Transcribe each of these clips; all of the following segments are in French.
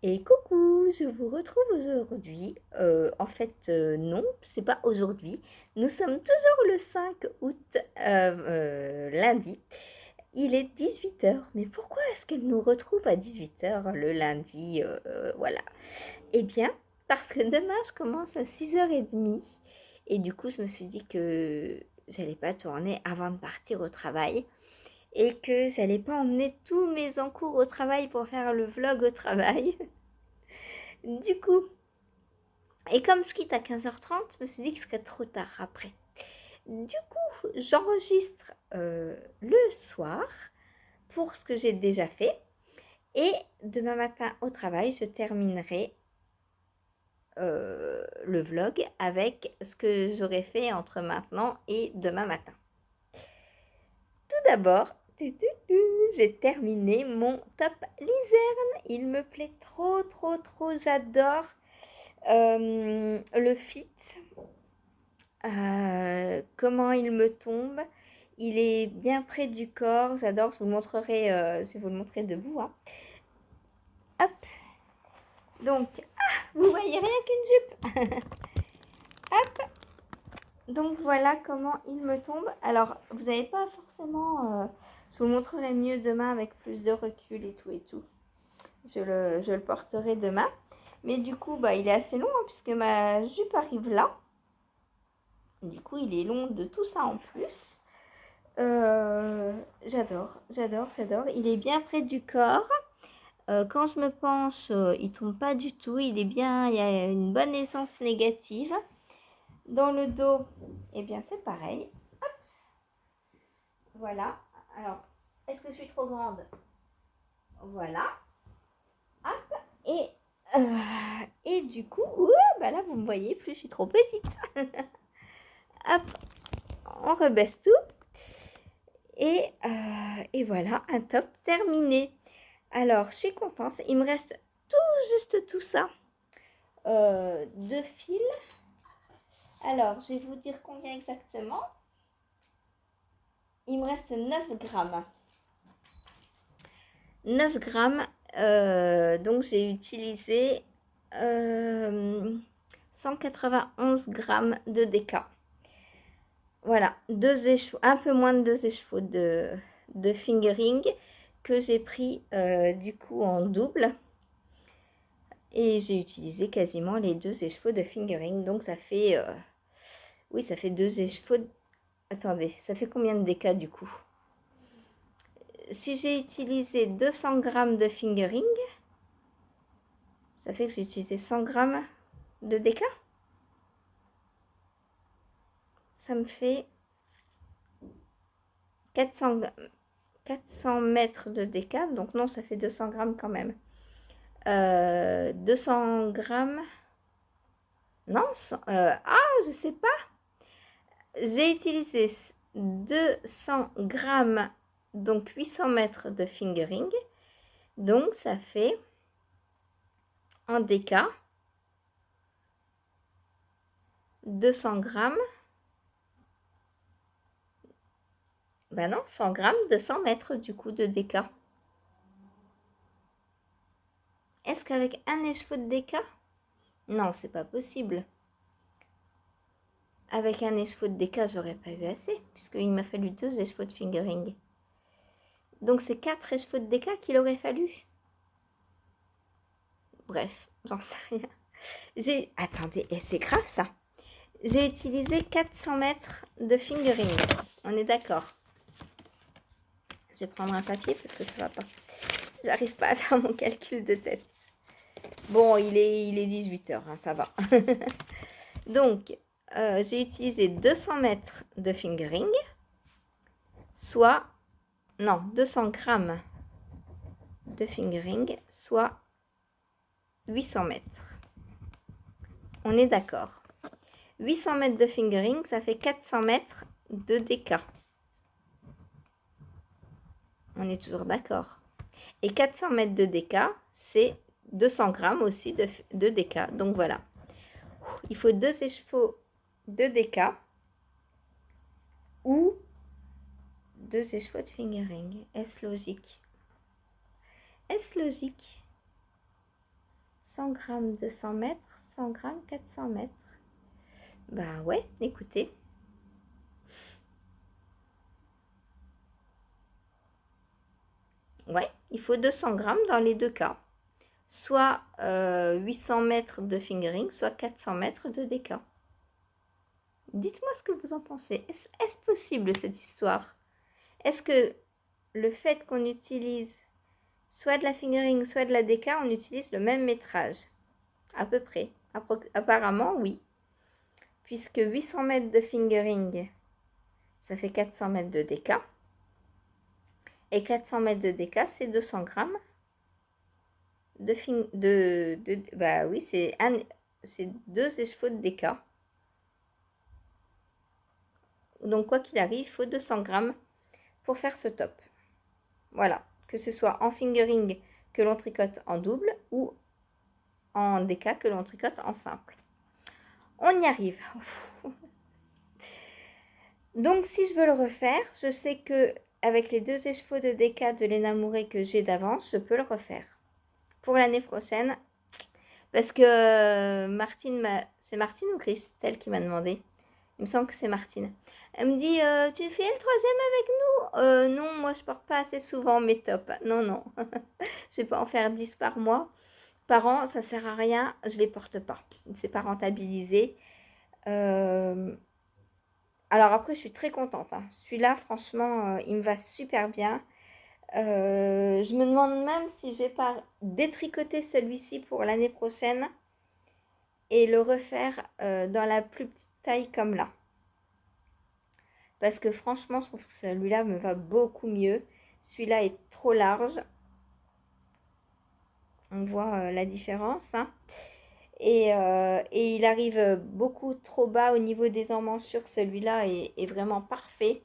Et coucou, je vous retrouve aujourd'hui. Non, c'est pas aujourd'hui. Nous sommes toujours le 5 août, lundi. Il est 18 heures. Mais pourquoi est-ce qu'elle nous retrouve à 18 heures le lundi? Voilà. Eh bien, parce que demain, je commence à 6h30. Et du coup, je me suis dit que j'allais pas tourner avant de partir au travail. Et que j'allais pas emmener tous mes encours au travail pour faire le vlog au travail. Du coup, et comme je quitte à 15h30, je me suis dit que ce serait trop tard après. Du coup, j'enregistre le soir pour ce que j'ai déjà fait. Et demain matin au travail, je terminerai le vlog avec ce que j'aurai fait entre maintenant et demain matin. Tout d'abord, j'ai terminé mon top Lizerne. Il me plaît trop, trop, trop. J'adore le fit. Comment il me tombe. Il est bien près du corps. J'adore. Je vous le montrerai. Je vais vous le montrer debout. Hein. Hop. Donc, vous voyez rien qu'une jupe. Hop. Donc voilà comment il me tombe. Alors, vous n'avez pas forcément. Je vous le montrerai mieux demain avec plus de recul et tout et tout. Je le porterai demain. Mais du coup, bah, il est assez long hein, puisque ma jupe arrive là. Du coup, il est long de tout ça en plus. J'adore, j'adore, j'adore. Il est bien près du corps. Quand je me penche, il tombe pas du tout. Il est bien, il y a une bonne essence négative. Dans le dos, eh bien c'est pareil. Hop, voilà. Alors, est-ce que je suis trop grande? Voilà. Hop. Et du coup, bah là vous me voyez plus, je suis trop petite. Hop, on rebaisse tout. Et voilà, un top terminé. Alors, je suis contente. Il me reste tout juste tout ça. De fil. Alors, je vais vous dire combien exactement. Il me reste 9 grammes. 9 grammes. Donc, j'ai utilisé 191 grammes de déca. Voilà, un peu moins de 2 échevaux de fingering que j'ai pris du coup en double. Et j'ai utilisé quasiment les 2 échevaux de fingering. Donc ça fait... oui, ça fait 2 échevaux... Attendez, ça fait combien de déca du coup? Si j'ai utilisé 200 grammes de fingering, ça fait que j'ai utilisé 100 grammes de déca. Ça me fait 400 mètres de déca. Donc non, ça fait 200 grammes quand même. 200 grammes... Non, je sais pas. J'ai utilisé 200 grammes, donc 800 mètres de fingering. Donc, ça fait en déca 200 grammes. Ben non, 100 grammes de 100 mètres du coup de déca. Est-ce qu'avec un écheveau de déca? Non, c'est pas possible. Avec un écheveau de déca, j'aurais pas eu assez, puisqu'il m'a fallu 2 écheveaux de fingering. Donc, c'est 4 écheveaux de déca qu'il aurait fallu. Bref, j'en sais rien. Attendez, et c'est grave ça. J'ai utilisé 400 mètres de fingering. On est d'accord. Je vais prendre un papier parce que ça va pas. J'arrive pas à faire mon calcul de tête. Bon, il est 18h, hein, ça va. Donc, j'ai utilisé 200 mètres de fingering, soit, non, 200 grammes de fingering, soit 800 mètres. On est d'accord. 800 mètres de fingering, ça fait 400 mètres de déca. On est toujours d'accord. Et 400 mètres de déca, c'est 200 grammes aussi de déca. Donc voilà. Il faut 2 écheveaux de déca ou 2 écheveaux de fingering. Est-ce logique? Est-ce logique? 100 grammes 200 mètres, 100 grammes 400 mètres. Bah ouais, écoutez. Ouais, il faut 200 grammes dans les deux cas. Soit 800 mètres de fingering, soit 400 mètres de déca. Dites-moi ce que vous en pensez. Est-ce possible cette histoire? Est-ce que le fait qu'on utilise soit de la fingering, soit de la déca, on utilise le même métrage? À peu près. Apparemment, oui. Puisque 800 mètres de fingering, ça fait 400 mètres de déca. Et 400 mètres de déca, c'est 200 grammes bah oui, c'est 2 échevaux de déca. Donc, quoi qu'il arrive, il faut 200 grammes pour faire ce top. Voilà, que ce soit en fingering que l'on tricote en double ou en déca que l'on tricote en simple. On y arrive. Donc, si je veux le refaire, je sais que avec les 2 échevaux de déca de Léna Mouret que j'ai d'avance, je peux le refaire. Pour l'année prochaine, parce que c'est Martine ou Christelle qui m'a demandé? Il me semble que c'est Martine. Elle me dit, tu fais le 3e avec nous? Non, moi je porte pas assez souvent mes tops. Non, non. Je vais pas en faire 10 par mois. Par an, ça sert à rien, je les porte pas. C'est pas rentabilisé. Alors après, je suis très contente. Hein. Celui-là, franchement, il me va super bien. Je me demande même si je vais pas détricoter celui-ci pour l'année prochaine et le refaire dans la plus petite taille comme là. Parce que franchement, je trouve que celui-là me va beaucoup mieux. Celui-là est trop large. On voit la différence. Hein. Et il arrive beaucoup trop bas au niveau des emmanchures. Celui-là est vraiment parfait.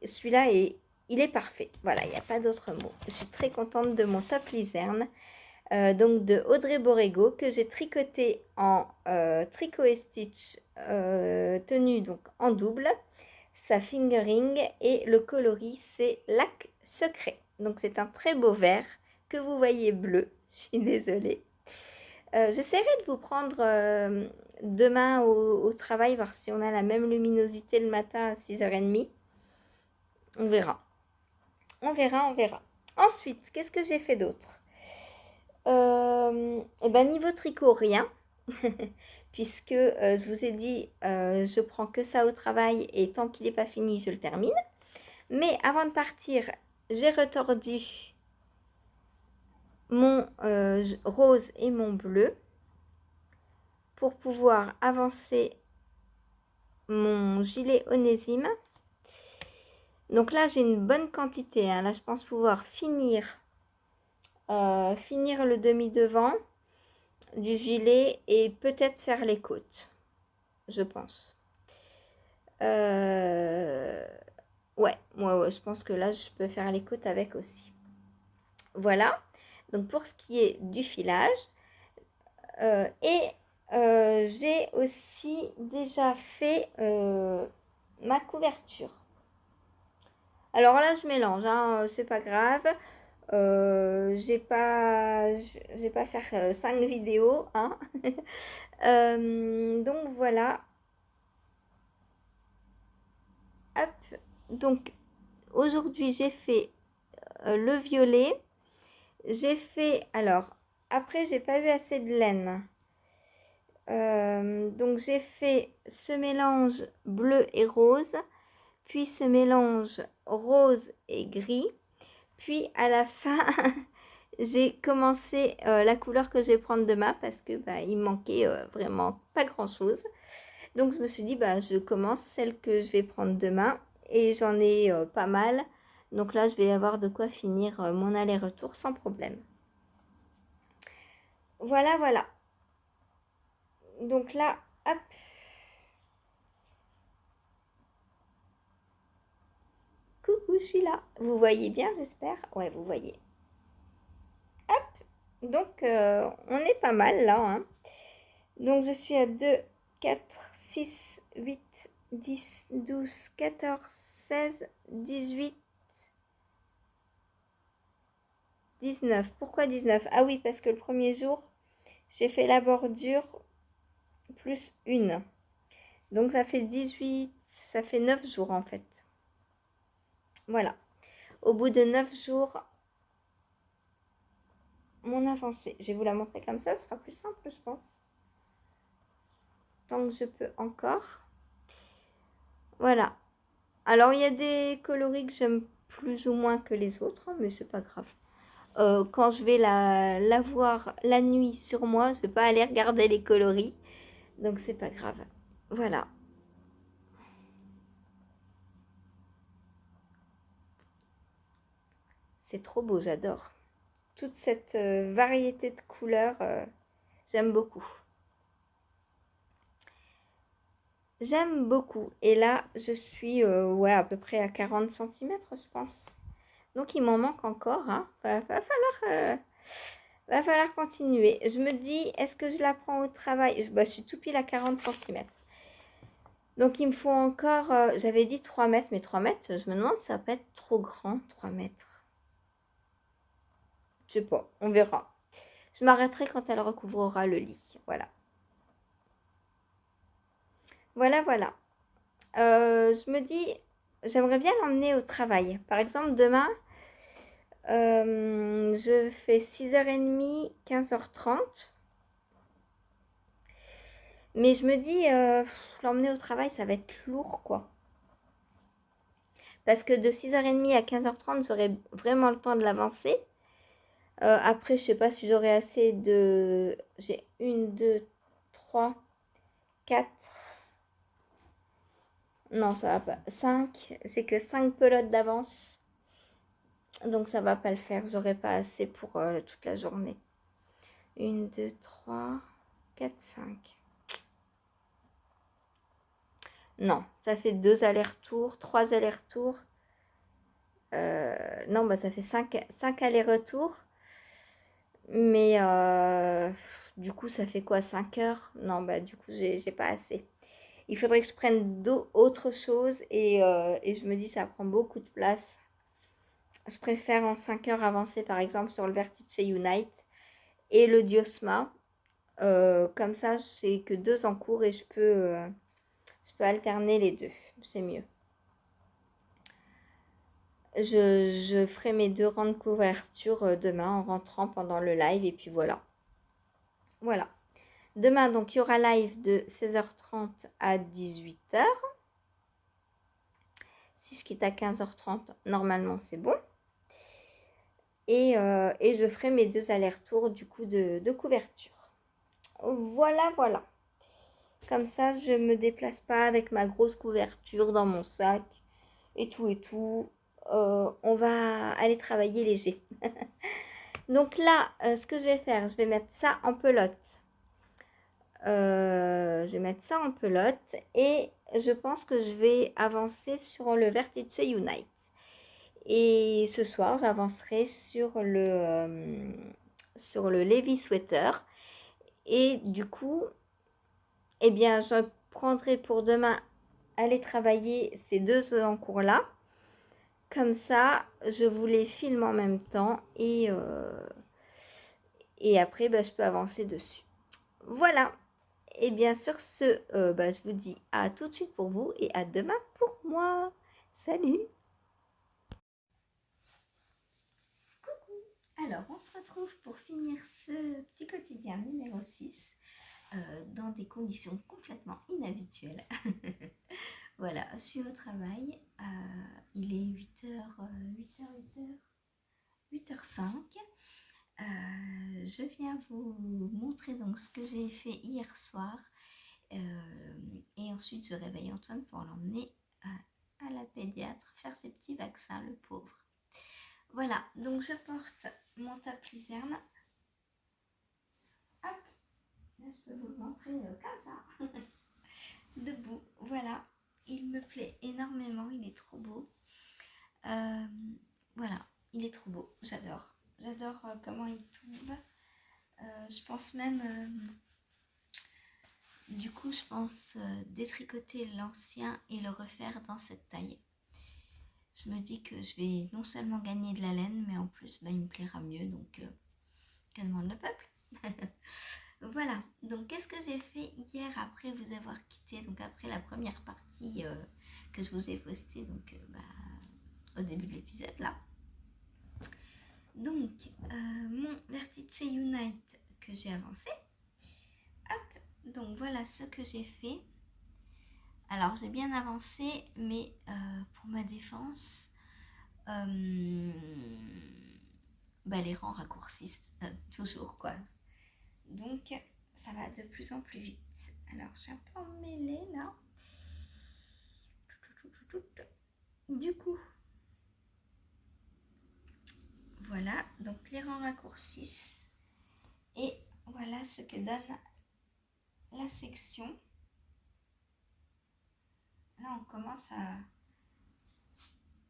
Celui-là, il est parfait. Voilà, il n'y a pas d'autre mot. Je suis très contente de mon top lizerne. Donc de Audrey Borrego que j'ai tricoté en tricot et stitch tenu donc en double. Sa fingering et le coloris c'est Lac Secret. Donc c'est un très beau vert que vous voyez bleu. Je suis désolée. J'essaierai de vous prendre demain au travail, voir si on a la même luminosité le matin à 6h30. On verra. On verra, on verra. Ensuite, qu'est-ce que j'ai fait d'autre? Et ben niveau tricot, rien. Puisque je vous ai dit, je prends que ça au travail et tant qu'il n'est pas fini, je le termine. Mais avant de partir, j'ai retordu mon rose et mon bleu pour pouvoir avancer mon gilet Onésime. Donc là, j'ai une bonne quantité. Hein. Là, je pense pouvoir finir le demi-devant du gilet et peut-être faire les côtes, je pense. Ouais, je pense que là, je peux faire les côtes avec aussi. Voilà. Donc, pour ce qui est du filage. J'ai aussi déjà fait ma couverture. Alors là, je mélange, hein, c'est pas grave. J'ai pas faire 5 vidéos, hein. Donc voilà. Hop. Donc aujourd'hui, j'ai fait le violet. J'ai fait, alors, après, j'ai pas eu assez de laine. Donc j'ai fait ce mélange bleu et rose, puis ce mélange rose et gris, puis à la fin j'ai commencé la couleur que je vais prendre demain parce que il me manquait vraiment pas grand chose. Donc je me suis dit je commence celle que je vais prendre demain et j'en ai pas mal. Donc là je vais avoir de quoi finir mon aller-retour sans problème. Voilà, voilà. Donc là, hop. Coucou, je suis là. Vous voyez bien, j'espère? Ouais, vous voyez. Hop. Donc, on est pas mal là. Hein. Donc, je suis à 2, 4, 6, 8, 10, 12, 14, 16, 18, 19. Pourquoi 19? Ah oui, parce que le premier jour, J'ai fait la bordure plus une. Donc ça fait 18, ça fait 9 jours en fait. Voilà. Au bout de 9 jours, mon avancée. Je vais vous la montrer comme ça, ce sera plus simple, je pense. Tant que je peux encore. Voilà. Alors, il y a des coloris que j'aime plus ou moins que les autres, hein, mais c'est pas grave. Quand je vais la voir la nuit sur moi, je vais pas aller regarder les coloris. Donc, c'est pas grave. Voilà. C'est trop beau, j'adore. Toute cette variété de couleurs, j'aime beaucoup. J'aime beaucoup. Et là, je suis ouais, à peu près à 40 centimètres, je pense. Donc, il m'en manque encore. Hein. Va falloir continuer. Je me dis, est-ce que je la prends au travail? Bah, je suis tout pile à 40 centimètres. Donc, il me faut encore, j'avais dit 3 mètres, mais 3 mètres, je me demande si ça va pas être trop grand, 3 mètres. Je sais pas, on verra. Je m'arrêterai quand elle recouvrera le lit. Voilà. Voilà, voilà. Je me dis, j'aimerais bien l'emmener au travail. Par exemple, demain, je fais 6h30, 15h30. Mais je me dis, l'emmener au travail, ça va être lourd, quoi. Parce que de 6h30 à 15h30, j'aurai vraiment le temps de l'avancer. Après, je sais pas si j'aurai assez de... J'ai 1, 2, 3, 4... Non, ça va pas. 5. C'est que 5 pelotes d'avance. Donc ça va pas le faire. J'aurai pas assez pour toute la journée. 1, 2, 3, 4, 5. Non, ça fait 2 allers-retours, 3 allers-retours. Non, bah ça fait 5 allers-retours. Mais du coup, ça fait quoi, 5 heures? Non, bah du coup, j'ai pas assez. Il faudrait que je prenne autre chose et je me dis, ça prend beaucoup de place. Je préfère en 5 heures avancer, par exemple, sur le Vertice Unite et le Diosma. Comme ça, c'est que 2 en cours et je peux alterner les deux. C'est mieux. Je ferai mes 2 rangs de couverture demain en rentrant pendant le live et puis voilà. Voilà. Demain, donc, il y aura live de 16h30 à 18h. Si je quitte à 15h30, normalement, c'est bon. Et je ferai mes 2 allers-retours, du coup, de couverture. Voilà, voilà. Comme ça, je ne me déplace pas avec ma grosse couverture dans mon sac et tout et tout. On va aller travailler léger. Donc là, ce que je vais faire, je vais mettre ça en pelote. Je vais mettre ça en pelote et je pense que je vais avancer sur le Vertice Unite. Et ce soir, j'avancerai sur le Levi Sweater. Et du coup, eh bien, je prendrai pour demain aller travailler ces 2 encours-là. Comme ça, je vous les filme en même temps et après, bah, je peux avancer dessus. Voilà. Et bien sur ce, je vous dis à tout de suite pour vous et à demain pour moi. Salut! Alors, on se retrouve pour finir ce petit quotidien numéro 6 dans des conditions complètement inhabituelles. Voilà, je suis au travail. Il est 8h, 8h, 8h05. Je viens vous montrer donc ce que j'ai fait hier soir. Et ensuite, je réveille Antoine pour l'emmener à la pédiatre faire ses petits vaccins, le pauvre. Voilà, donc je porte mon top luzerne. Hop, là je peux vous le montrer comme ça. Debout, voilà. Il me plaît énormément, il est trop beau. Voilà, il est trop beau, j'adore. J'adore comment il tombe. Je pense même... Du coup, je pense détricoter l'ancien et le refaire dans cette taille. Je me dis que je vais non seulement gagner de la laine, mais en plus, il me plaira mieux. Donc, que demande le peuple? Voilà, donc qu'est-ce que j'ai fait hier après vous avoir quitté, donc après la première partie que je vous ai postée donc au début de l'épisode là. Donc mon Vertice Unite que j'ai avancé. Hop, donc voilà ce que j'ai fait. Alors j'ai bien avancé, mais pour ma défense, les rangs raccourcissent toujours quoi. Donc ça va de plus en plus vite. Alors je suis un peu emmêlée là. Du coup, voilà, donc les rangs raccourcissent. Et voilà ce que donne la section. Là on commence à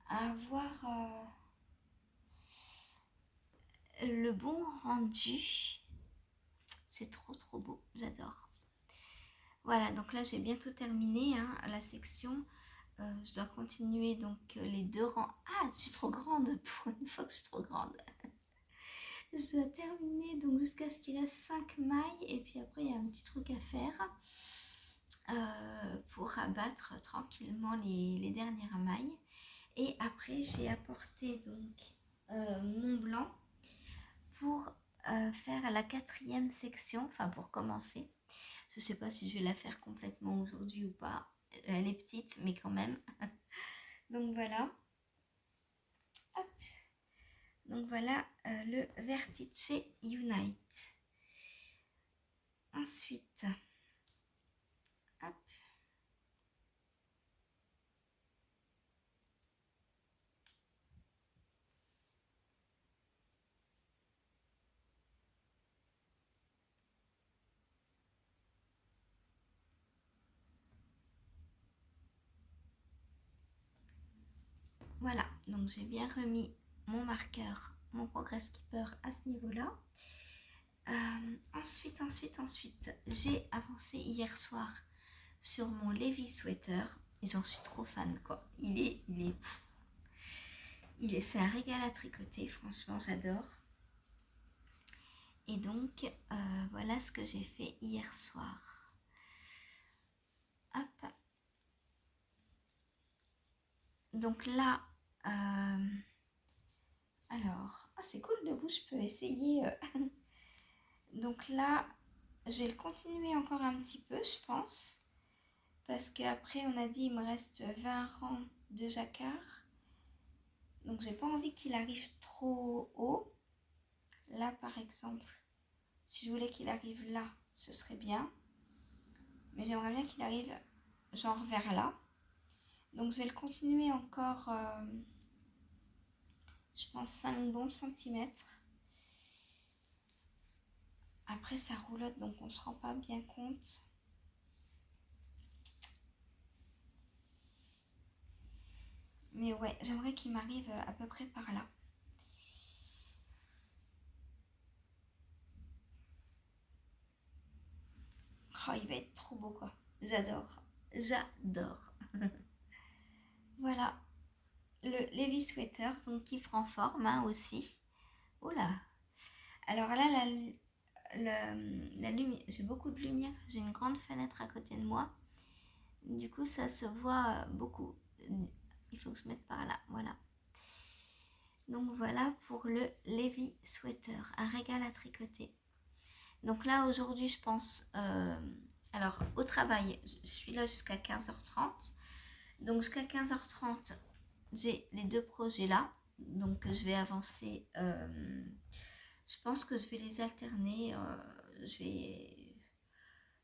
avoir le bon rendu. C'est trop beau, j'adore. Voilà, donc là j'ai bientôt terminé hein, la section. Je dois continuer donc les 2 rangs. Ah, je suis trop grande pour une fois que je suis trop grande. Je dois terminer donc jusqu'à ce qu'il reste 5 mailles et puis après il y a un petit truc à faire pour abattre tranquillement les dernières mailles. Et après j'ai apporté donc mon blanc pour faire la 4e section, enfin pour commencer. Je sais pas si je vais la faire complètement aujourd'hui ou pas. Elle est petite, mais quand même. Donc voilà. Hop. Donc voilà le Vertice Unite. Ensuite, hop. Voilà, donc j'ai bien remis mon marqueur, mon progress keeper à ce niveau-là. Ensuite, j'ai avancé hier soir sur mon Levi Sweater et j'en suis trop fan quoi. C'est un régal à tricoter, franchement j'adore. Et donc voilà ce que j'ai fait hier soir. Hop. Donc là, alors, c'est cool debout, je peux essayer. Donc là, je vais le continuer encore un petit peu, je pense. Parce qu'après, on a dit il me reste 20 rangs de jacquard. Donc j'ai pas envie qu'il arrive trop haut. Là, par exemple, si je voulais qu'il arrive là, ce serait bien. Mais j'aimerais bien qu'il arrive genre vers là. Donc je vais le continuer encore, je pense 5 bons centimètres. Après ça roulotte donc on se rend pas bien compte. Mais ouais, j'aimerais qu'il m'arrive à peu près par là. Oh, il va être trop beau quoi. J'adore. J'adore. Voilà. Le Levi Sweater, donc qui prend forme hein, aussi. Oula. Alors là, la lumière, j'ai beaucoup de lumière. J'ai une grande fenêtre à côté de moi. Du coup, ça se voit beaucoup. Il faut que je mette par là. Voilà. Donc voilà pour le Levi Sweater. Un régal à tricoter. Donc là, aujourd'hui, je pense... alors, au travail, je suis là jusqu'à 15h30. Donc jusqu'à 15h30, j'ai les 2 projets là. Donc je vais avancer. Je pense que je vais les alterner.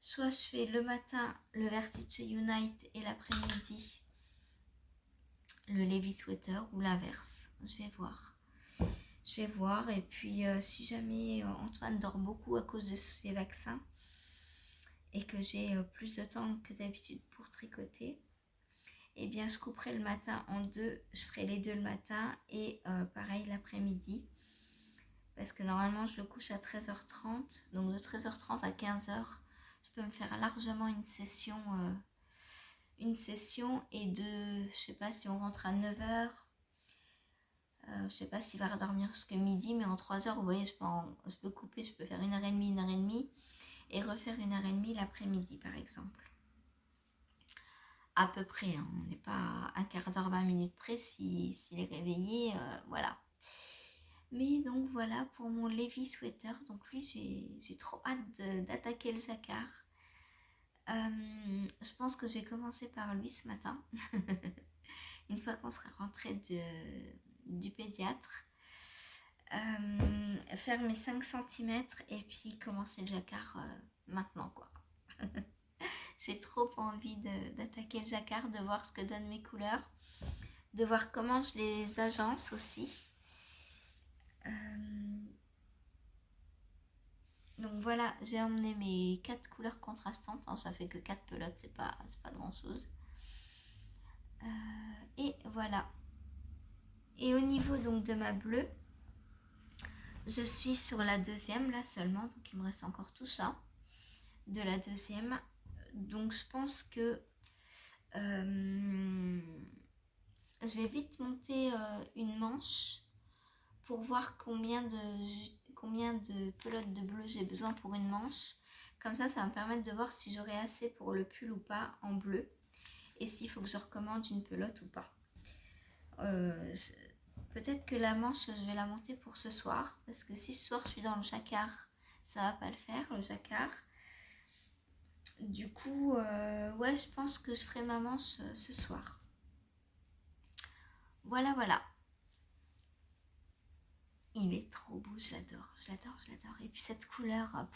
Soit je fais le matin le Vertice Unite et l'après-midi le Levi Sweater ou l'inverse. Je vais voir. Et puis si jamais Antoine dort beaucoup à cause de ses vaccins et que j'ai plus de temps que d'habitude pour tricoter, eh bien je couperai le matin en 2, je ferai les 2 le matin et pareil l'après-midi parce que normalement je le couche à 13h30, donc de 13h30 à 15h je peux me faire largement une session et je sais pas si on rentre à 9h, je sais pas s'il va redormir jusqu'à midi, mais en 3 heures vous voyez je peux couper, je peux faire 1h30, 1h30 et refaire 1h30 l'après-midi par exemple. À peu près, hein. On n'est pas à un quart d'heure, 20 minutes près s'il est réveillé, voilà. Mais donc voilà pour mon Levi sweater. Donc lui, j'ai trop hâte d'attaquer le jacquard. Je pense que je vais commencer par lui ce matin. Une fois qu'on sera rentré du pédiatre. Faire mes 5 cm et puis commencer le jacquard maintenant quoi. J'ai trop envie d'attaquer le jacquard, de voir ce que donnent mes couleurs, de voir comment je les agence aussi. Donc voilà, j'ai emmené mes 4 couleurs contrastantes. Hein, ça fait que 4 pelotes, c'est pas grand chose. Et voilà. Et au niveau donc de ma bleue, je suis sur la deuxième là seulement, donc il me reste encore tout ça de la deuxième. Donc je pense que je vais vite monter une manche pour voir combien de pelotes de bleu j'ai besoin pour une manche. Comme ça va me permettre de voir si j'aurai assez pour le pull ou pas en bleu et s'il faut que je recommande une pelote ou pas. Peut-être que la manche je vais la monter pour ce soir parce que si ce soir je suis dans le jacquard, ça va pas le faire le jacquard. Du coup, ouais, je pense que je ferai ma manche ce soir. Voilà, voilà. Il est trop beau, je l'adore. Et puis cette couleur,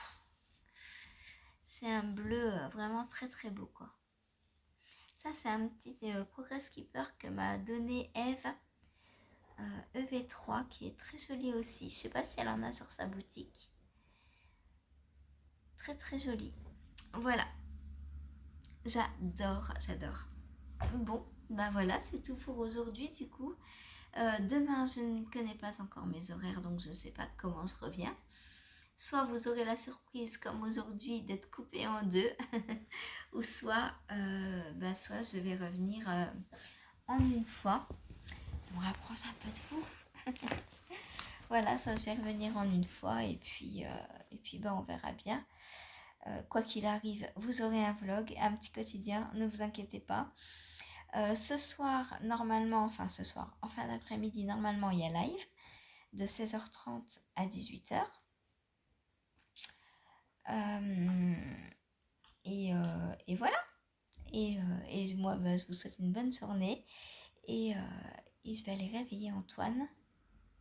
c'est un bleu vraiment très très beau quoi. Ça, c'est un petit Progress Keeper que m'a donné Eve, EV3, qui est très joli aussi. Je sais pas si elle en a sur sa boutique. Très très joli. Voilà. J'adore. Bon, bah voilà, c'est tout pour aujourd'hui du coup. Demain, je ne connais pas encore mes horaires, donc je ne sais pas comment je reviens. Soit vous aurez la surprise, comme aujourd'hui, d'être coupé en deux, ou soit je vais revenir en une fois. Je me rapproche un peu de vous. Voilà, soit je vais revenir en une fois, et puis on verra bien. Quoi qu'il arrive, vous aurez un vlog, un petit quotidien, ne vous inquiétez pas. Ce soir, normalement, en fin d'après-midi, normalement, il y a live de 16h30 à 18h. Et voilà. Et moi, je vous souhaite une bonne journée. Et je vais aller réveiller Antoine.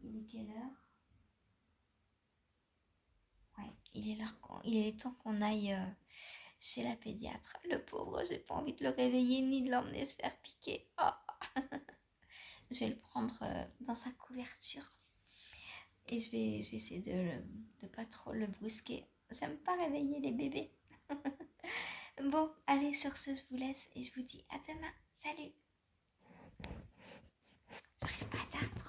Il est quelle heure? Ouais, il est temps qu'on aille chez la pédiatre. Le pauvre, j'ai pas envie de le réveiller ni de l'emmener se faire piquer. Oh. Je vais le prendre dans sa couverture. Et je vais essayer de pas trop le brusquer. J'aime pas réveiller les bébés. Bon, allez, sur ce, je vous laisse et je vous dis à demain. Salut! J'arrive pas à atteindre.